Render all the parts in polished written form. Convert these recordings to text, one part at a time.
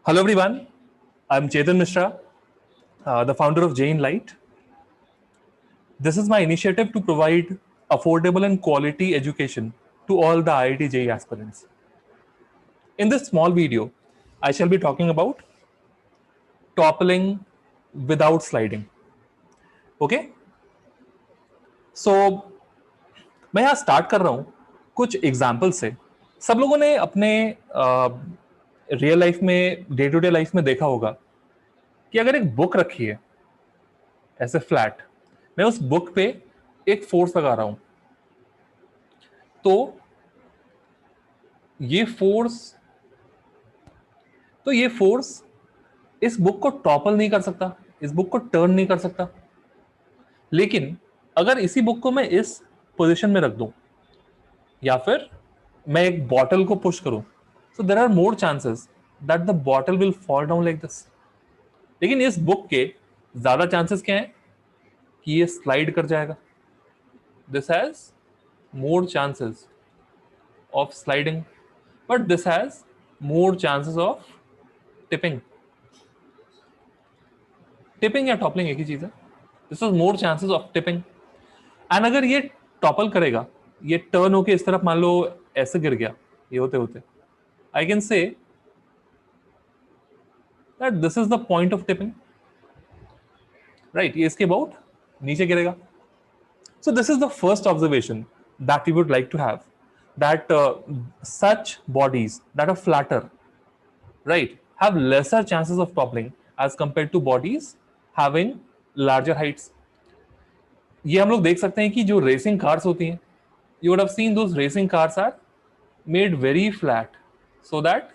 Hello everyone, I'm Chetan Mishra, the founder of Jain Light. This is my initiative to provide affordable and quality education to all the IIT JEE aspirants. In this small video, I shall be talking about toppling without sliding. Okay? So मैं यहाँ start कर रहा हूँ कुछ example से. सब लोगों ने अपने रियल लाइफ में, डे टू डे लाइफ में देखा होगा कि अगर एक बुक रखी है ऐसे फ्लैट, मैं उस बुक पे एक फोर्स लगा रहा हूं, तो ये फोर्स ये फोर्स इस बुक को टॉपल नहीं कर सकता, इस बुक को टर्न नहीं कर सकता. लेकिन अगर इसी बुक को मैं इस पोजीशन में रख दूं या फिर मैं एक बॉटल को पुश करूं, so there are more chances that the bottle will fall down like this. लेकिन इस बुक के ज्यादा चांसेस क्या है कि ये स्लाइड कर जाएगा. This has more chances of sliding, but this has more chances of tipping. Tipping या टॉपलिंग एक ही चीज है. This is more chances of tipping. And अगर ये टॉपल करेगा, ये टर्न होके इस तरफ मान लो ऐसे गिर गया, ये होते होते I can say that this is the point of tipping. Right, ये इसके अबाउट नीचे गिरेगा. So this is the first observation that we would like to have, that such bodies that are flatter, right, have lesser chances of toppling as compared to bodies having larger heights. ये हम लोग देख सकते हैं कि जो racing cars होती हैं, you would have seen those racing cars are made very flat so that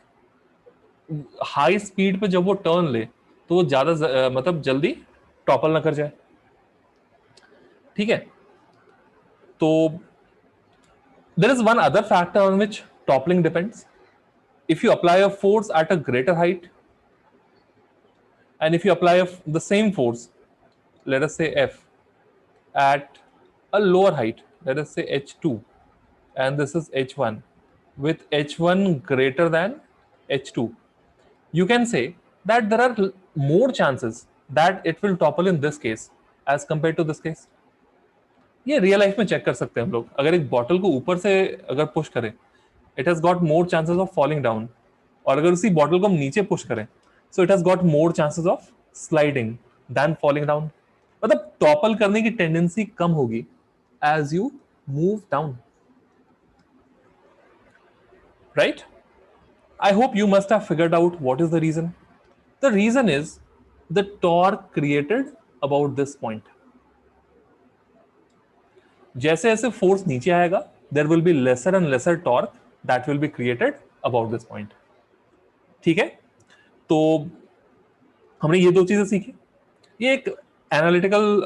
high speed पे जब वो टर्न ले तो वो ज्यादा मतलब जल्दी टॉपल ना कर जाए. ठीक है, तो there is one other factor on which toppling depends. If you apply a force at a greater height, and if you apply the same force, let us say F, at a lower height, let us say H2, and this is H1, with H1 greater than H2, you can say that there are more chances that it will topple in this case as compared to this case. ये real life में check कर सकते हैं हम लोग. अगर एक bottle को ऊपर से अगर पुश करें, it has got more chances of falling down. और अगर उसी बॉटल को हम नीचे पुश करें, so it has got more chances of sliding than falling down. मतलब टॉपल करने की टेंडेंसी कम होगी as you move down. Right, I hope you must have figured out what is the reason. The reason is the torque created about this point. जैसे जैसे force नीचे आएगा, there will be lesser and lesser torque that will be created about this point. ठीक है, तो हमने ये दो चीजें सीखी. ये एक एनालिटिकल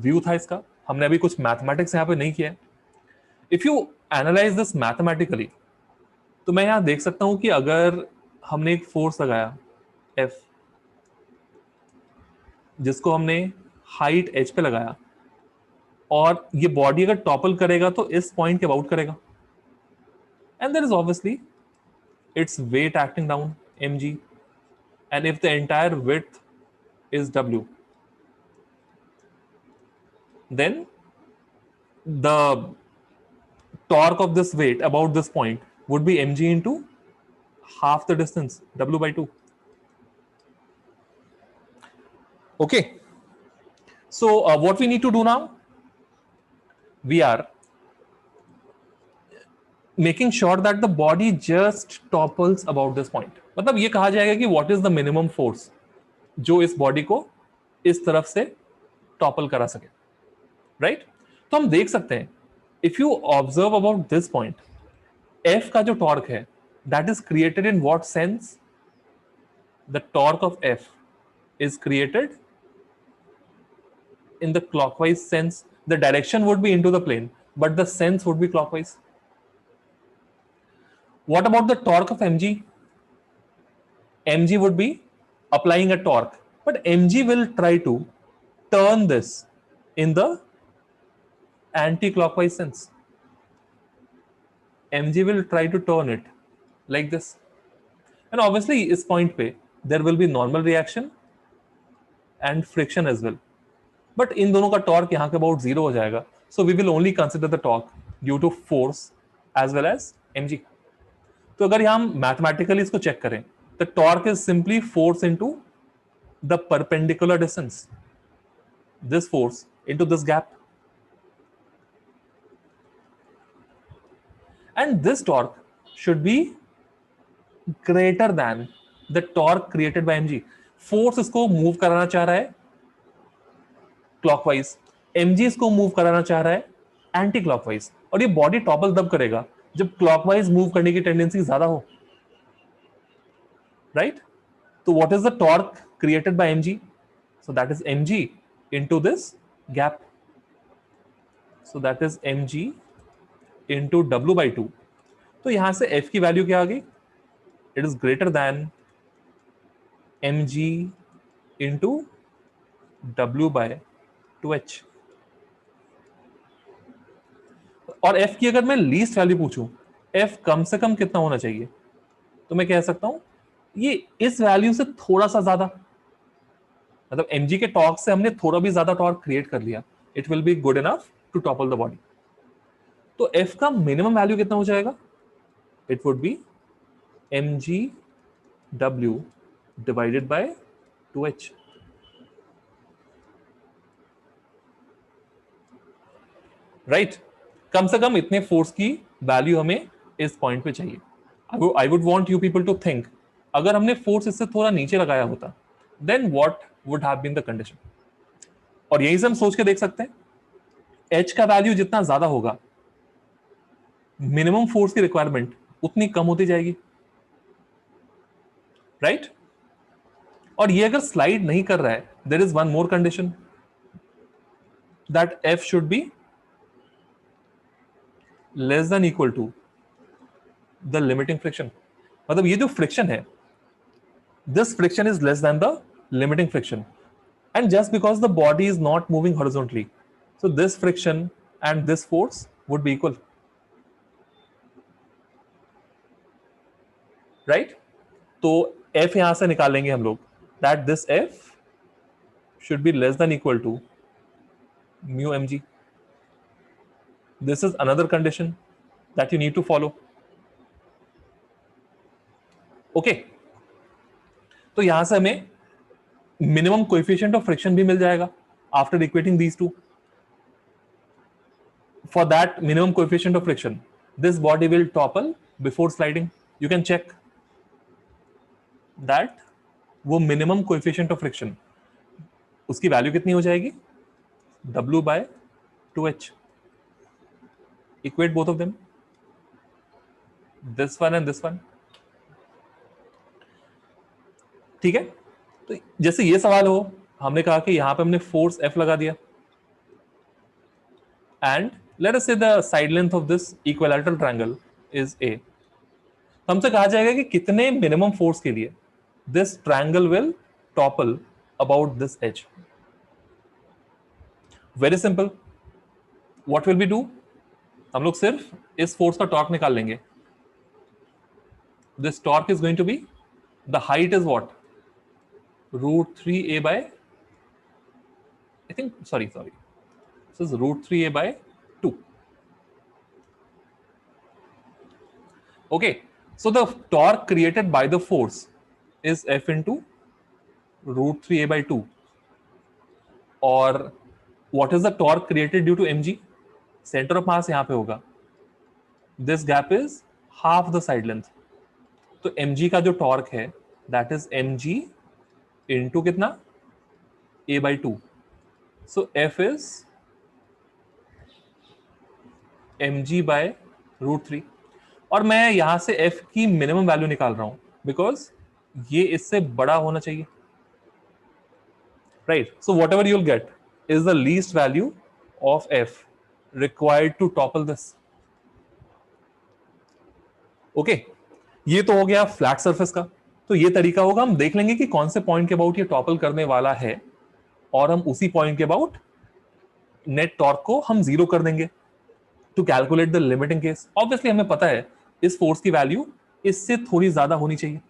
व्यू था इसका. हमने अभी कुछ मैथमेटिक्स यहां पे नहीं किया है. If you analyse this mathematically, तो मैं यहां देख सकता हूं कि अगर हमने एक फोर्स लगाया F, जिसको हमने हाइट H पे लगाया, और ये बॉडी अगर टॉपल करेगा तो इस पॉइंट के अबाउट करेगा. And there is obviously its weight acting down mg, and if the entire width is w, then the torque of this weight about this point would be mg into half the distance, w by 2. Okay, so what we need to do now, we are making sure that the body just topples about this point. मतलब ये कहा जाएगा कि what is the minimum force जो इस body को इस तरफ से टॉपल करा सके. राइट, तो हम देख सकते हैं, if you observe about this point, F का जो टॉर्क है, that is created in what sense? The torque of F is created in the clockwise sense. The direction would be into the plane, but the sense would be clockwise. What about the torque of mg? Mg would be applying a torque, but mg will try to turn this in the anti-clockwise sense. mg will try to turn it like this. And obviously इस point पे there will be normal reaction and friction as well, but इन दोनों का torque यहाँ के about zero हो जाएगा. So we will only consider the torque due to force as well as mg. तो अगर यहाँ हम मैथमेटिकली इसको चेक करें, the torque is simply force into the perpendicular distance, this force into this gap, and this torque should be greater than the torque created by mg. Force इसको move कराना चाह रहा है क्लॉकवाइज, mg इसको move कराना चाह रहा है एंटी क्लॉकवाइज, और ये बॉडी टॉपल तब करेगा जब क्लॉकवाइज मूव करने की टेंडेंसी ज्यादा हो, राइट? तो what is the torque created by mg? So that is mg into this gap. So that is mg into w by 2. तो यहां से f की वैल्यू क्या आ गई? It is greater than mg into w by 2h. और f की अगर मैं लीस्ट वैल्यू पूछूं, f कम से कम कितना होना चाहिए, तो मैं कह सकता हूं ये इस वैल्यू से थोड़ा सा ज्यादा, मतलब mg के टॉर्क से हमने थोड़ा भी ज्यादा टॉर्क क्रिएट कर लिया, it will be good enough to topple the body. तो f का मिनिमम वैल्यू कितना हो जाएगा? It would be mg w divided by 2h. Right? कम से कम इतने फोर्स की वैल्यू हमें इस पॉइंट पे चाहिए. I would want you people to think, अगर हमने फोर्स इससे थोड़ा नीचे लगाया होता, then what would have been the condition. और यही से हम सोच के देख सकते हैं, h का वैल्यू जितना ज्यादा होगा, मिनिमम फोर्स की रिक्वायरमेंट उतनी कम होती जाएगी, राइट? और ये अगर स्लाइड नहीं कर रहा है, there is one more condition, that f should be less than equal to the limiting friction. मतलब ये जो फ्रिक्शन है, this friction is less than the limiting friction, and just because the body is not moving horizontally, so this friction and this force would be equal, right? तो f यहां से निकाल लेंगे हम लोग, that this f should be less than equal to mu mg. This is another condition that you need to follow. Okay, तो यहां से हमें मिनिमम कोएफिशिएंट ऑफ फ्रिक्शन भी मिल जाएगा after equating these two. For that minimum coefficient of friction, this body will topple before sliding. You can check that वो minimum coefficient of friction, उसकी value कितनी हो जाएगी? w by 2h. Equate both of them, this one and this one. ठीक है? तो जैसे ये सवाल हो, हमने कहा कि यहां पे हमने फोर्स F लगा दिया, and let us say the side length of this equilateral triangle is A. हमसे कहा जाएगा कि कितने मिनिमम फोर्स के लिए this triangle will topple about this edge. Very simple, what will be do, हम लोग सिर्फ इस फोर्स का टॉर्क निकाल लेंगे. This torque is going to be, the height is what, root 3a by, I think, sorry, this is root 3a by 2. Okay, so the torque created by the force is F into root 3a by 2. Or what is the torque created due to mg? Center of mass यहाँ पे होगा, this gap is half the side length. तो mg का जो torque है, that is mg into कितना? a by 2. So F is mg by root 3. और मैं यहां से F की मिनिमम वैल्यू निकाल रहा हूं, बिकॉज ये इससे बड़ा होना चाहिए, right? So whatever you'll get is the least value of F required to topple this. Okay, ये तो हो गया फ्लैट सरफेस का. तो ये तरीका होगा, हम देख लेंगे कि कौन से पॉइंट के अबाउट ये टॉपल करने वाला है, और हम उसी पॉइंट के अबाउट नेट टॉर्क को हम जीरो कर देंगे to calculate the limiting case. Obviously हमें पता है इस फोर्स की वैल्यू इससे थोड़ी ज्यादा होनी चाहिए,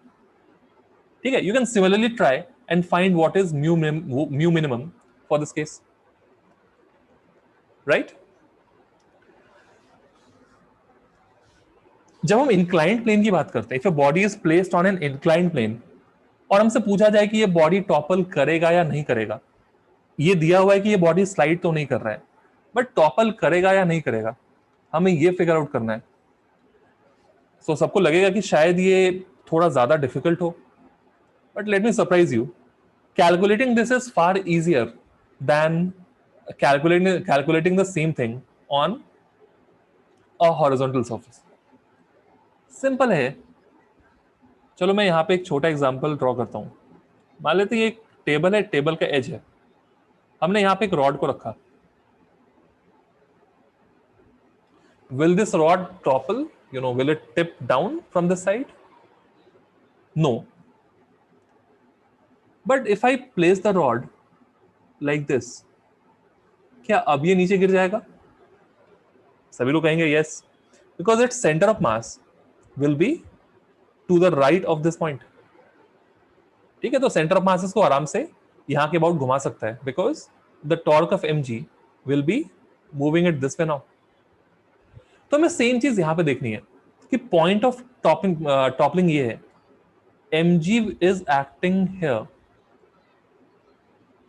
ठीक है, you can similarly try and find what is mu minimum for this case, right? जब हम इंक्लाइंड प्लेन की बात करते हैं, if a body is placed on an inclined plane और हमसे पूछा जाए कि ये बॉडी टॉपल करेगा या नहीं करेगा, ये दिया हुआ है कि ये बॉडी स्लाइड तो नहीं कर रहा है, बट टॉपल करेगा या नहीं करेगा, हमें ये फिगर आउट करना है। सो सबको लगेगा कि शायद ये थोड़ा ज्यादा डिफिकल्ट हो, but let me surprise you, calculating this is far easier than calculating the same thing on a horizontal surface. Simple है। चलो मैं यहां पे एक छोटा एग्जांपल ड्रॉ करता हूं। मान लेते हैं ये एक टेबल है, टेबल का एज है, हमने यहां पे एक रॉड को रखा। Will this rod topple, will it tip down from this side? No. But if I place the rod like this, क्या अब ये नीचे गिर जाएगा? सभी लोग कहेंगे yes, because its centre of mass will be to the right of this point. ठीक है, तो सेंटर ऑफ मास को आराम से यहां के अबाउट घुमा सकता है, because the torque of mg will be moving it this way now. तो हमें सेम चीज यहां पे देखनी है कि पॉइंट ऑफ टॉपलिंग ये है, mg इज एक्टिंग हियर,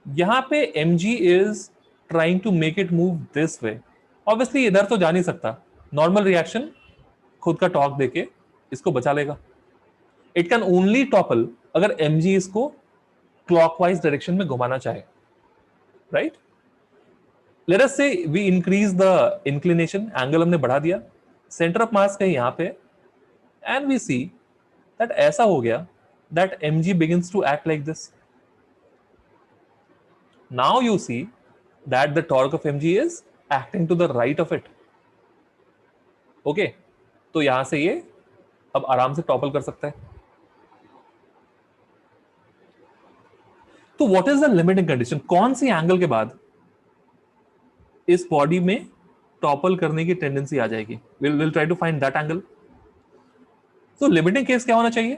यहां पे mg is trying to make it move this way. Obviously इधर तो जा नहीं सकता, नॉर्मल रिएक्शन खुद का टॉर्क देके इसको बचा लेगा। इट कैन ओनली टॉपल अगर mg इसको क्लॉकवाइज डायरेक्शन में घुमाना चाहे, right? Let us say we increase the inclination, angle हमने बढ़ा दिया, सेंटर ऑफ मास कहीं यहां पे, एंड वी सी दैट ऐसा हो गया that mg begins to act like this. Now you see that the torque of mg is acting to the right of it. Okay, तो यहां से ये अब आराम से टॉपल कर सकता है। तो what is the limiting condition? कौन सी एंगल के बाद इस बॉडी में टॉपल करने की टेंडेंसी आ जाएगी? Will try to find that angle. तो लिमिटिंग केस क्या होना चाहिए?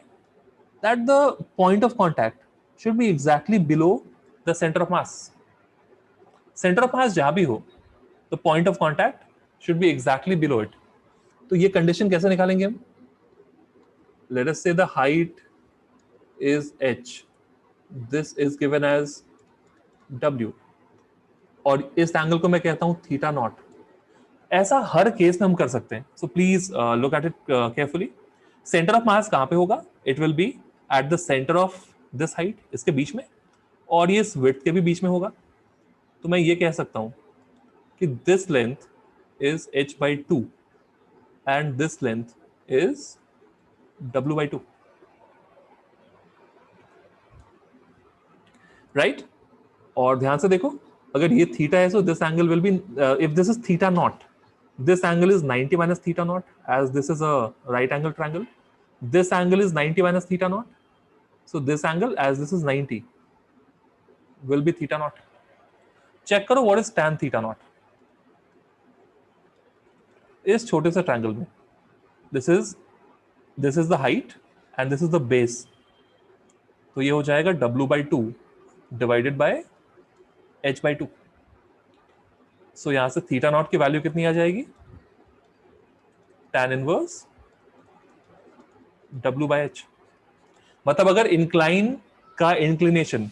That the point of contact should be exactly below the centre of mass. Centre of mass जहां भी हो, the point of contact should be exactly below it. तो ये condition कैसे निकालेंगे हम? Let us say the height is h, this is given as w, और इस एंगल को मैं कहता हूं थीटा नॉट। ऐसा हर केस में हम कर सकते हैं, so please look at it carefully. Centre of मास कहां पे होगा? It will B at the centre of this height, इसके बीच में, और ये इस विड्थ के भी बीच में होगा। तो मैं ये कह सकता हूं कि this length is h/2 and this length is w/2, right? और ध्यान से देखो, अगर ये थीटा है, so this angle will be, if this is theta naught, this angle is 90 minus theta naught, as this is a right angle triangle. This angle is 90 minus theta naught, so this angle, as this is 90, will be theta naught. Check करो what is tan theta naught इस छोटे से triangle में। this is the height and this is the base, तो ये हो जाएगा w/2 divided by h/2। सो यहां से थीटा नॉट की वैल्यू कितनी आ जाएगी? tan inverse w/h। मतलब अगर इंक्लाइन का इंक्लिनेशन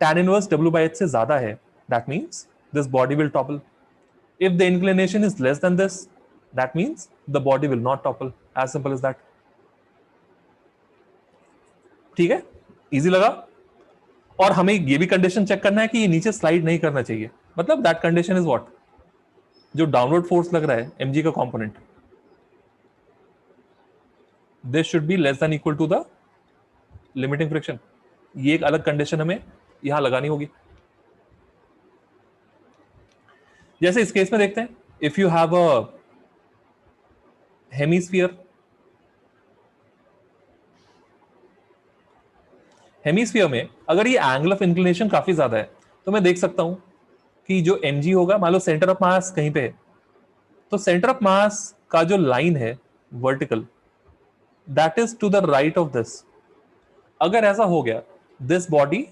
tan इनवर्स w/h से ज्यादा है, that means this body will topple. If the inclination is less than this, that means the body will not topple, as simple as that. ठीक है, easy लगा? और हमें ये भी कंडीशन चेक करना है कि ये नीचे स्लाइड नहीं करना चाहिए। मतलब दैट कंडीशन इज व्हाट? जो डाउनवर्ड फोर्स लग रहा है mg का component, this should be less than equal to the limiting friction. ये एक अलग कंडीशन हमें यहां लगानी होगी। जैसे इस केस में देखते हैं, if you have a hemisphere, hemisphere में अगर ये एंगल ऑफ इंक्लिनेशन काफी ज्यादा है, तो मैं देख सकता हूं कि जो mg होगा, मान लो सेंटर ऑफ मास कहीं पे है, तो सेंटर ऑफ मास का जो लाइन है vertical, that is to the right of this. अगर ऐसा हो गया, this body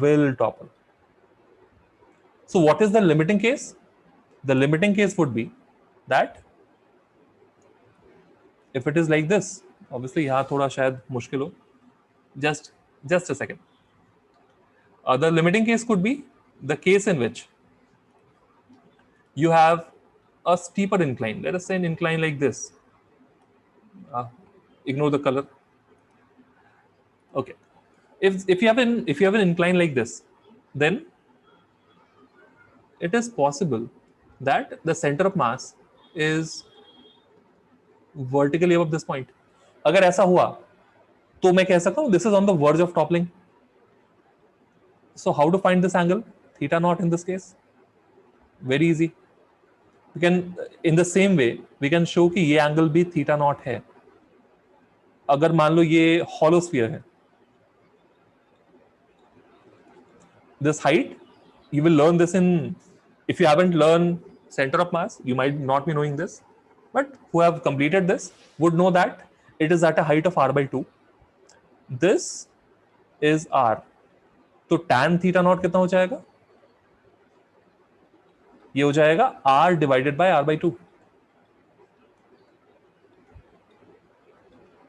will topple. So what is the limiting case? The limiting case would be that if it is like this, obviously यहाँ थोड़ा शायद मुश्किल हो. Just a second. The limiting case could be the case in which you have a steeper incline. Let us say an incline like this. Ignore the color. Okay. If you have an incline like this, then it is possible that the center of mass is vertically above this point. अगर ऐसा हुआ तो मैं कह सकता हूं this is on the verge of toppling. So how to find this angle theta naught in this case? Very easy. We can, in the same way, we can show कि ये angle भी theta naught है. अगर मान लो ये hollow sphere है, this height, you will learn this in, if you haven't learned center of mass, you might not be knowing this, but who have completed this would know that it is at a height of r by 2. This is r. तो tan theta naught कितना हो जाएगा? ये हो जाएगा r divided by r by 2.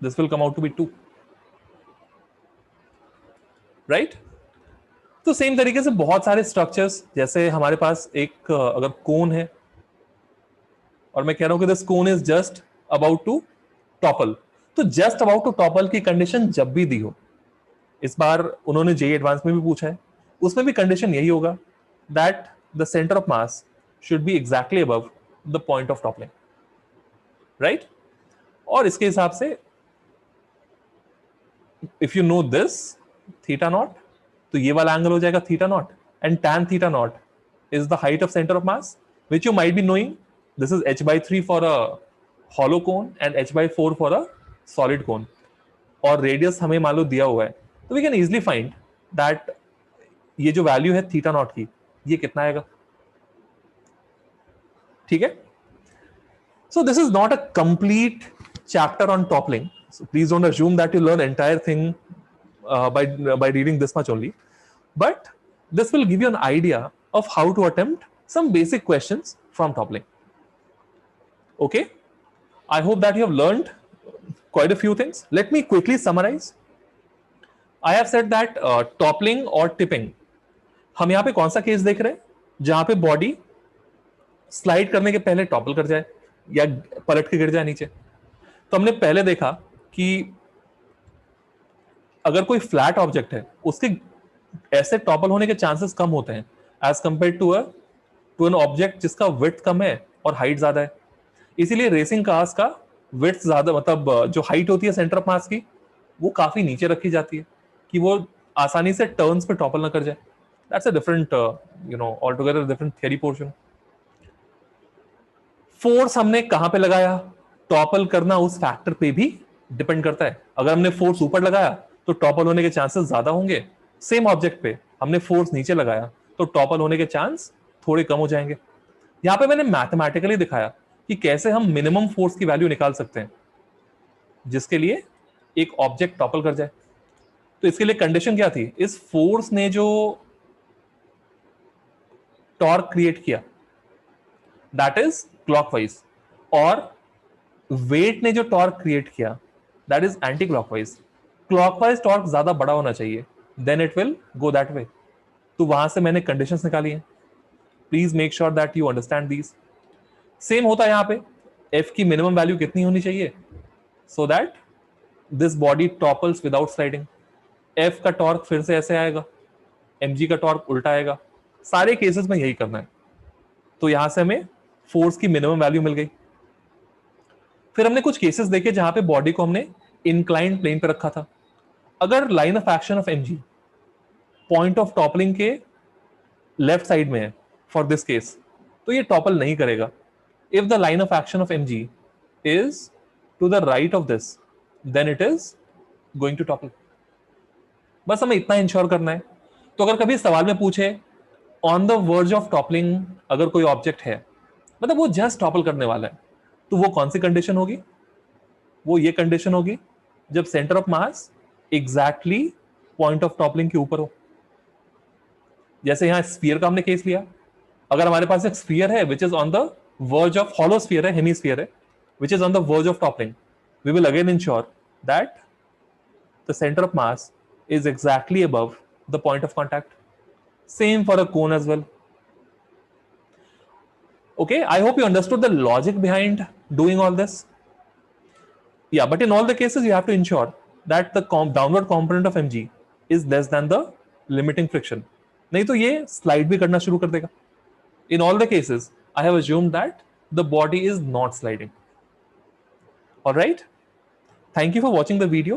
This will come out to be 2. Right? तो same तरीके से बहुत सारे स्ट्रक्चर्स, जैसे हमारे पास एक अगर कोन है और मैं कह रहा हूं कि this cone is just about to topple, तो जस्ट अबाउट टू टॉपल की कंडीशन जब भी दी हो, इस बार उन्होंने जेईई एडवांस में भी पूछा है, उसमें भी कंडीशन यही होगा that the centre of mass should be exactly above the point of toppling. Right? और इसके हिसाब से if you know this theta naught, तो ये वाला एंगल हो जाएगा theta naught, and tan theta naught is the height of centre of mass, which you might be knowing. This is h by 3 for a hollow cone and h by 4 for a solid cone. और radius हमें मान लो दिया हुआ है, तो we can easily find that ये जो वैल्यू है थीटा नॉट की, ये कितना आएगा. ठीक है? सो this is not a complete chapter on toppling, so please don't assume that you learn entire thing by reading this much only, but this will give you an idea of how to attempt some basic questions from toppling. Okay, I hope that you have learned quite a few things. Let me quickly summarize. I have said that toppling और tipping, हम यहाँ पे कौन सा case देख रहे हैं जहां पे बॉडी स्लाइड करने के पहले टॉपल कर जाए या पलट के गिर जाए नीचे. तो हमने पहले देखा कि अगर कोई फ्लैट ऑब्जेक्ट है उसके ऐसे टॉपल होने के चांसेस कम होते हैं as compare to an object जिसका विड्थ कम है और हाइट ज्यादा है. इसीलिए रेसिंग कार्स का विड्थ ज्यादा, मतलब जो हाइट होती है सेंटर ऑफ मास की, वो काफी नीचे रखी जाती है कि वो आसानी से टर्न्स पे टॉपल ना कर जाए. That's a different all together different theory portion. Force हमने कहां पे लगाया, टॉपल करना उस फैक्टर पे भी डिपेंड करता है. अगर हमने फोर्स ऊपर लगाया तो टॉपल होने के चांसेस ज्यादा होंगे. सेम ऑब्जेक्ट पे हमने फोर्स नीचे लगाया तो टॉपल होने के चांस थोड़े कम हो जाएंगे. यहां पे मैंने मैथमेटिकली दिखाया कि कैसे हम मिनिमम फोर्स की वैल्यू निकाल सकते हैं जिसके लिए एक ऑब्जेक्ट टॉपल कर जाए. तो इसके लिए कंडीशन क्या थी, इस फोर्स ने जो टॉर्क क्रिएट किया दैट इज क्लॉकवाइज, और वेट ने जो टॉर्क क्रिएट किया that is anticlockwise. Clockwise torque ज्यादा बड़ा होना चाहिए, then it will go that way. तो वहां से मैंने कंडीशंस निकाली हैं. Please make sure that you understand these. Same होता है यहाँ पे, एफ की मिनिमम वैल्यू कितनी होनी चाहिए so that this body topples without sliding. F का टॉर्क फिर से ऐसे आएगा, mg का टॉर्क उल्टा आएगा. सारे केसेस में यही करना है. तो यहां से हमें फोर्स की मिनिमम वैल्यू मिल गई. फिर हमने कुछ केसेस देखे जहां पे बॉडी को हमने इंक्लाइंड प्लेन पे रखा था. अगर line of action of mg point of toppling के लेफ्ट साइड में है फॉर दिस केस, तो ये टॉपल नहीं करेगा. If the line of action of mg is to the right of this, then it is going to topple. बस हमें इतना इंश्योर करना है. तो अगर कभी सवाल में पूछे on the verge of toppling अगर कोई ऑब्जेक्ट है, मतलब वो जस्ट टॉपल करने वाला है, तो वो कौन सी कंडीशन होगी, वो ये कंडीशन होगी जब centre of mass exactly point of toppling के ऊपर हो। जैसे यहां स्फीयर का हमने केस लिया, अगर हमारे पास एक स्फीयर है which is on the verge of, hollow sphere है, हेमीस्फीयर है, which is on the verge of toppling, we will again ensure that the center of mass is exactly above the point of contact. Same for a cone as well. Okay, I hope you understood the logic behind doing all this. Yeah, but in all the cases, you have to ensure that the downward component of mg is less than the limiting friction. नहीं तो ये slide भी करना शुरू कर देगा. In all the cases, I have assumed that the body is not sliding. All right. Thank you for watching the video.